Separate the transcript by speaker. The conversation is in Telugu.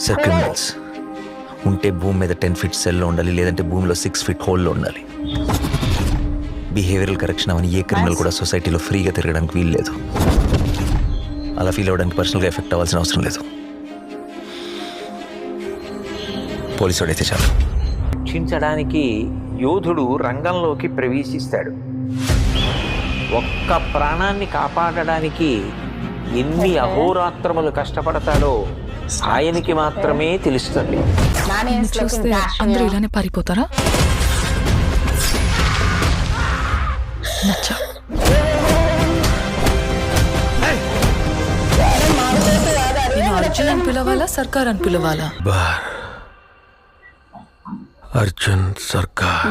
Speaker 1: సార్ క్రిమినల్స్ ఉంటే భూమి మీద 10 feet సెల్లో ఉండాలి, లేదంటే భూమిలో 6 feet హోల్లో ఉండాలి. బిహేవియరల్ కరెక్షన్ అవని ఏ క్రిమినల్ కూడా సొసైటీలో ఫ్రీగా తిరగడానికి వీలు లేదు. అలా ఫీల్ అవ్వడానికి పర్సనల్గా ఎఫెక్ట్ అవ్వాల్సిన అవసరం లేదు. పోలీసు వాడైతే చాలు.
Speaker 2: రక్షించడానికి యోధుడు రంగంలోకి ప్రవేశిస్తాడు. ఒక్క ప్రాణాన్ని కాపాడడానికి ఎన్ని అహోరాత్రములు కష్టపడతాడో ఆయనకి మాత్రమే తెలుస్తుంది.
Speaker 3: చూస్తే అందరూ ఇలానే పారిపోతారా? నచ్చా. నేను అర్జున్ అని పిలవాలా, సర్కార్ అని పిలవాలా?
Speaker 1: అర్జున్ సర్కార్.